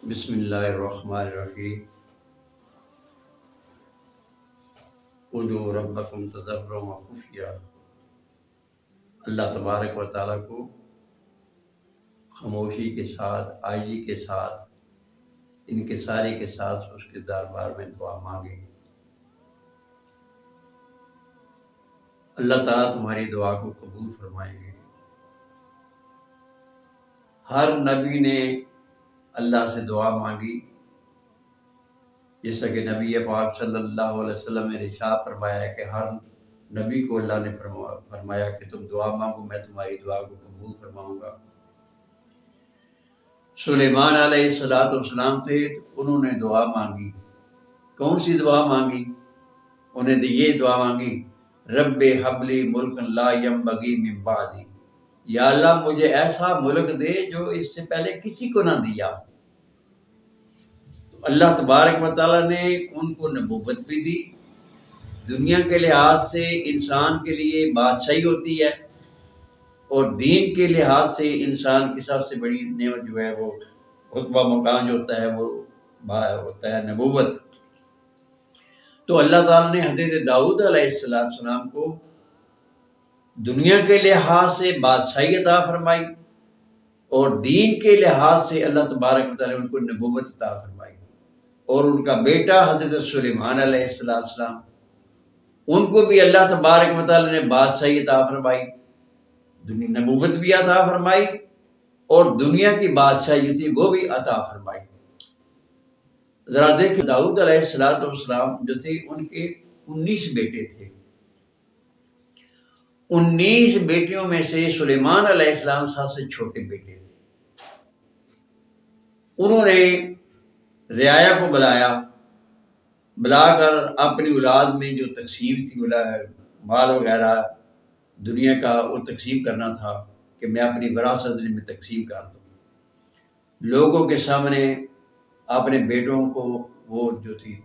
بسم اللہ الرحمن الرحیم ادعوا ربکم تضرعا وخفیا۔ اللہ تبارک و تعالیٰ کو خاموشی کے ساتھ، عاجزی کے ساتھ، انکساری کے ساتھ اس کے دربار میں دعا مانگے۔ اللہ تعالیٰ تمہاری دعا کو قبول فرمائیں گے۔ ہر نبی نے اللہ سے دعا مانگی، جیسا کہ نبی پاک صلی اللہ علیہ وسلم نے ارشاد فرمایا ہے کہ ہر نبی کو اللہ نے فرمایا کہ تم دعا مانگو، میں تمہاری دعا کو قبول فرماؤں گا۔ سلیمان علیہ السلام تھے تو انہوں نے دعا مانگی۔ کون سی دعا مانگی؟ انہیں یہ دعا مانگی، رب حبلی ملک لا ینبغی من بعدی، یا اللہ مجھے ایسا ملک دے جو اس سے پہلے کسی کو نہ دیا۔ اللہ تبارک و تعالیٰ نے ان کو نبوت بھی دی۔ دنیا کے لحاظ سے انسان کے لیے بادشاہی ہوتی ہے، اور دین کے لحاظ سے انسان کی سب سے بڑی نعمت جو ہے وہ رتبہ مقام جو ہوتا ہے وہ ہوتا ہے نبوت۔ تو اللہ تعالیٰ نے حضرت داؤد علیہ السلام کو دنیا کے لحاظ سے بادشاہی عطا فرمائی، اور دین کے لحاظ سے اللہ تبارک و تعالیٰ نے ان کو نبوت عطا فرمائی۔ اور ان کا بیٹا حضرت سلیمان علیہ السلام، ان کو بھی اللہ تبارک و تعالیٰ نے بادشاہی عطا فرمائی، نبوت بھی عطا فرمائی، اور دنیا کی بادشاہی جو تھی وہ بھی عطا فرمائی۔ ذرا دیکھیں، داؤد علیہ السلام جو تھے ان کے 19 بیٹے تھے۔ 19 بیٹیوں میں سے سلیمان علیہ السلام سب سے چھوٹے بیٹے تھے۔ انہوں نے رعایا کو بلا کر اپنی اولاد میں جو تقسیم تھی، مال وغیرہ دنیا کا وہ تقسیم کرنا تھا کہ میں اپنی وراثت میں تقسیم کر دوں۔ لوگوں کے سامنے اپنے بیٹوں کو وہ جو تھی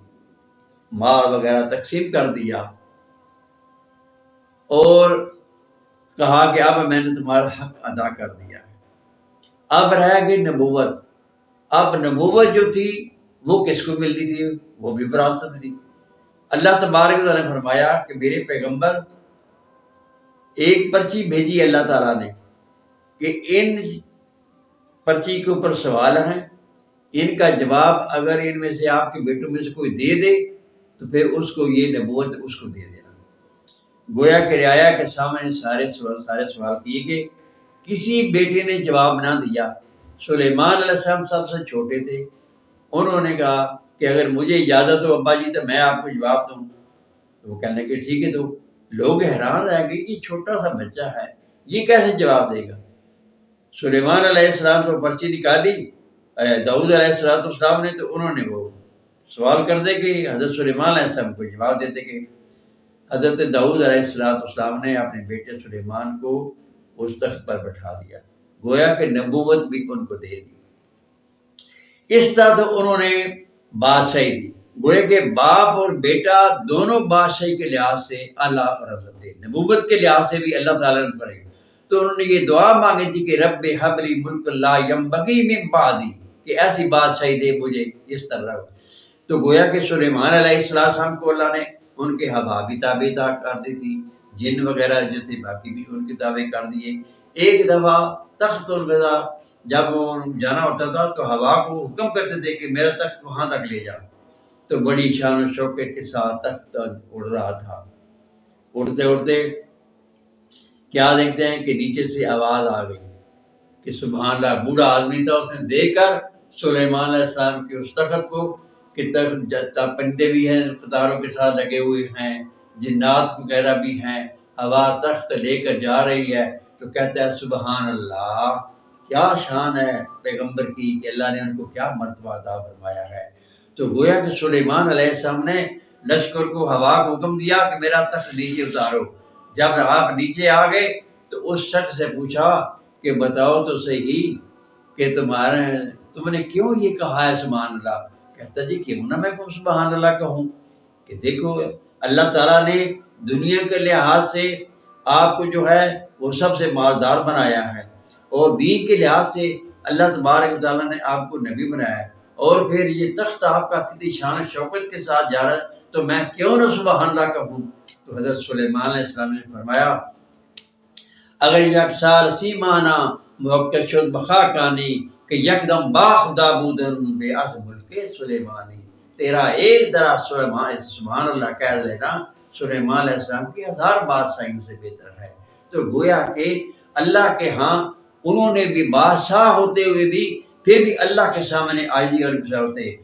مال وغیرہ تقسیم کر دیا، اور کہا کہ اب میں نے تمہارا حق ادا کر دیا ہے۔ اب رہ گئی نبوت۔ اب نبوت جو تھی وہ کس کو ملتی تھی؟ وہ بھی وراثت تھی۔ اللہ تبارک و تعالیٰ نے فرمایا کہ میرے پیغمبر، ایک پرچی بھیجی اللہ تعالیٰ نے کہ ان پرچی کے اوپر سوال ہیں، ان کا جواب اگر ان میں سے آپ کے بیٹوں میں سے کوئی دے دے تو پھر اس کو یہ نبوت اس کو دے دینا۔ گویا کہ رعایا کے سامنے سارے سوال کیے گئے، کسی بیٹے نے جواب نہ دیا۔ سلیمان علیہ السلام سب سے چھوٹے تھے، انہوں نے کہا کہ اگر مجھے اجازت ہو ابا جی تو میں آپ کو جواب دوں۔ تو وہ کہنے کہ ٹھیک ہے۔ تو لوگ حیران رہ گئے، یہ چھوٹا سا بچہ ہے، یہ کیسے جواب دے گا؟ سلیمان علیہ السلام تو پرچی نکالی داؤد علیہ السلام نے، تو انہوں نے وہ سوال کر دے کہ حضرت سلیمان علیہ السلام کو جواب دیتے کہ حضرت داؤد علیہ السلام نے اپنے بیٹے سلیمان کو اس تخت پر بٹھا دیا، گویا کہ نبوت بھی ان کو دے دی۔ اس طرح تو انہوں نے بادشاہی دی، گویا کہ باپ اور بیٹا دونوں بادشاہی کے لحاظ سے اللہ رضا دے، نبوت کے لحاظ سے بھی اللہ تعالیٰ نے کرے۔ تو انہوں نے یہ دعا مانگی تھی کہ رب حبلی ملک لا ینبغی من بعدی، کہ ایسی بادشاہی دے مجھے اس طرح۔ تو گویا کہ سلیمان علیہ السلام کو اللہ نے ان کے ہوا بھی تابع کر دی تھی، جن وغیرہ جو تھے باقی بھی ان کے تابع کر دیے۔ ایک دفعہ تخت الغذا جب جانا ہوتا تھا تو ہوا کو حکم کرتے تھے کہ میرا تخت وہاں تک لے جاؤ، تو بڑی شان و شوکت کے ساتھ تخت اڑ رہا تھا۔ اڑتے اڑتے کیا دیکھتے ہیں کہ نیچے سے آواز آ گئی کہ سبحان اللہ، بوڑھا آدمی تھا، اس نے دیکھ کر سلیمان علیہ السلام کے اس تخت کو کہ تخت پرندے بھی ہیں قطاروں کے ساتھ لگے ہوئے ہیں، جنات وغیرہ بھی ہیں، ہوا تخت لے کر جا رہی ہے، تو کہتا ہے سبحان اللہ، کیا شان ہے پیغمبر کی کہ اللہ نے ان کو کیا مرتبہ عطا فرمایا ہے۔ تو گویا کہ سلیمان علیہ السلام نے لشکر کو ہوا کو حکم دیا کہ میرا تخت نیچے اتارو۔ جب آپ نیچے آ گئے تو اس شخص سے پوچھا کہ بتاؤ تو صحیح کہ تم نے کیوں یہ کہا ہے سبحان اللہ؟ کہتا جی کیوں نہ میں سبحان اللہ کہوں، کہ دیکھو اللہ تعالیٰ نے دنیا کے لحاظ سے آپ کو جو ہے وہ سب سے مالدار بنایا ہے، اور دین کے لحاظ سے اللہ تبارک و تعالیٰ نے آپ کو نبی بنایا ہے، اور پھر یہ تخت آپ کا کتنی شان و شوکت کے ساتھ جا رہا ہے، تو میں کیوں نہ سبحان اللہ کہوں؟ تو حضرت سلیمان علیہ السلام نے فرمایا اگر یک سال سیمانا موقع شد بخاکانی کہ یکدم باخدا بودن بے از ملک سلیمانی، تیرا ایک درا سبحان اللہ کہہ لینا سلیمان علیہ السلام کی 1000 بادشاہیوں سے بہتر ہے۔ تو گویا کہ اللہ کے ہاں انہوں نے بھی بادشاہ ہوتے ہوئے بھی پھر بھی اللہ کے سامنے عاجزی اور ہوتے